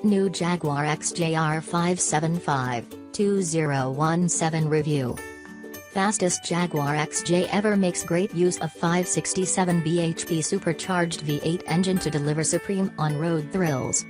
new Jaguar XJR 575-2017 review. Fastest Jaguar XJ ever makes great use of 567 bhp supercharged V8 engine to deliver supreme on-road thrills.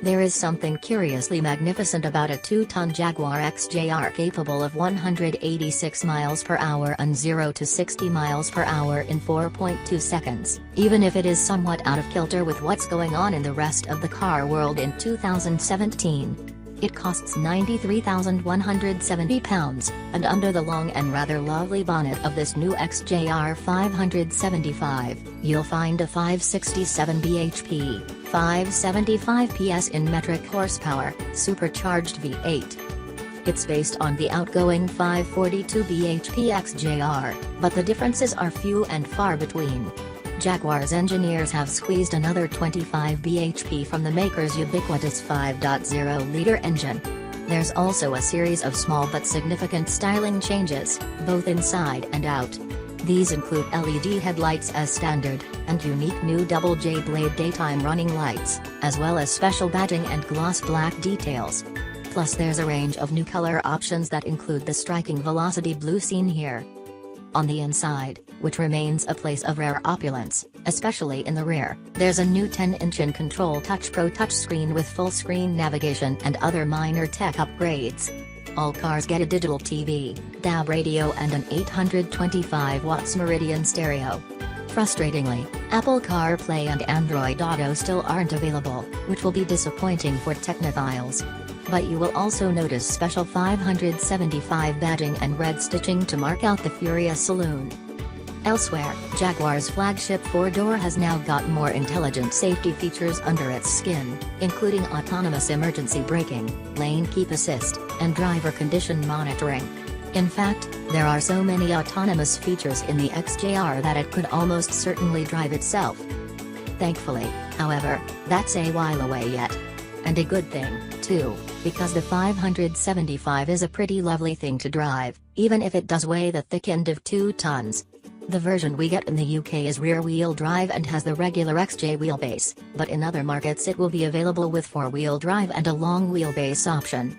There is something curiously magnificent about a 2-ton Jaguar XJR capable of 186 miles per hour and 0 to 60 miles per hour in 4.2 seconds, even if it is somewhat out of kilter with what's going on in the rest of the car world in 2017. It costs £93,170, and under the long and rather lovely bonnet of this new XJR 575, you'll find a 567 bhp, 575 PS in metric horsepower, supercharged V8. It's based on the outgoing 542 bhp XJR, but the differences are few and far between. Jaguar's engineers have squeezed another 25 bhp from the maker's ubiquitous 5.0-liter engine. There's also a series of small but significant styling changes, both inside and out. These include LED headlights as standard, and unique new double J-blade daytime running lights, as well as special badging and gloss black details. Plus there's a range of new color options that include the striking Velocity blue seen here. On the inside, which remains a place of rare opulence, especially in the rear, there's a new 10-inch In-Control Touch Pro touchscreen with full-screen navigation and other minor tech upgrades. All cars get a digital TV, DAB radio and an 825 watts Meridian stereo. Frustratingly, Apple CarPlay and Android Auto still aren't available, which will be disappointing for technophiles. But you will also notice special 575 badging and red stitching to mark out the Furious Saloon. Elsewhere, Jaguar's flagship 4-door has now got more intelligent safety features under its skin, including autonomous emergency braking, lane keep assist, and driver condition monitoring. In fact, there are so many autonomous features in the XJR that it could almost certainly drive itself. Thankfully, however, that's a while away yet. And a good thing, too, because the 575 is a pretty lovely thing to drive, even if it does weigh the thick end of 2 tons. The version we get in the UK is rear-wheel drive and has the regular XJ wheelbase, but in other markets it will be available with 4-wheel drive and a long wheelbase option.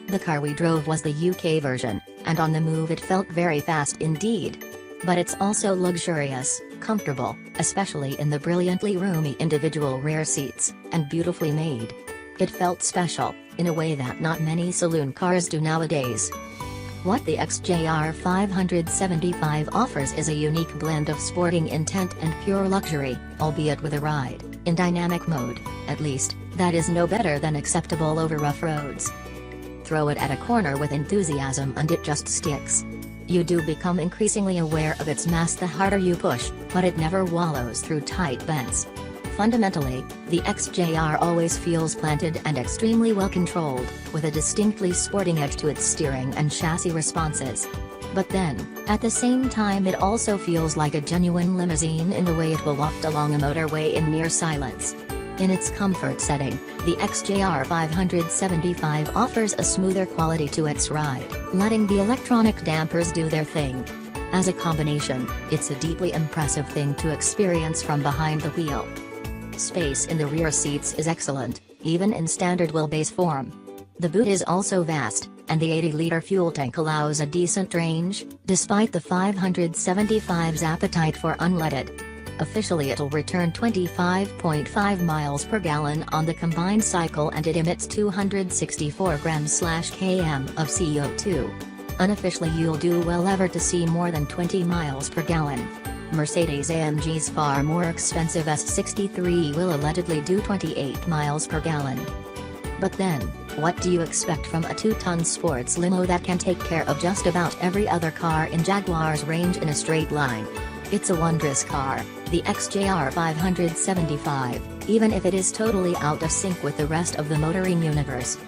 The car we drove was the UK version, and on the move it felt very fast indeed. But it's also luxurious, comfortable, especially in the brilliantly roomy individual rear seats, and beautifully made. It felt special, in a way that not many saloon cars do nowadays. What the XJR 575 offers is a unique blend of sporting intent and pure luxury, albeit with a ride, in dynamic mode, at least, that is no better than acceptable over rough roads. Throw it at a corner with enthusiasm and it just sticks. You do become increasingly aware of its mass the harder you push, but it never wallows through tight bends. Fundamentally, the XJR always feels planted and extremely well controlled, with a distinctly sporting edge to its steering and chassis responses. But then, at the same time it also feels like a genuine limousine in the way it will waft along a motorway in near silence. In its comfort setting, the XJR 575 offers a smoother quality to its ride, letting the electronic dampers do their thing. As a combination, it's a deeply impressive thing to experience from behind the wheel. Space in the rear seats is excellent, even in standard wheelbase form. The boot is also vast, and the 80-liter fuel tank allows a decent range, despite the 575's appetite for unleaded. Officially it'll return 25.5 miles per gallon on the combined cycle and it emits 264 grams/km of CO2. Unofficially you'll do well ever to see more than 20 miles per gallon. Mercedes-AMG's far more expensive S63 will allegedly do 28 miles per gallon. But then, what do you expect from a 2-ton sports limo that can take care of just about every other car in Jaguar's range in a straight line? It's a wondrous car, the XJR 575, even if it is totally out of sync with the rest of the motoring universe.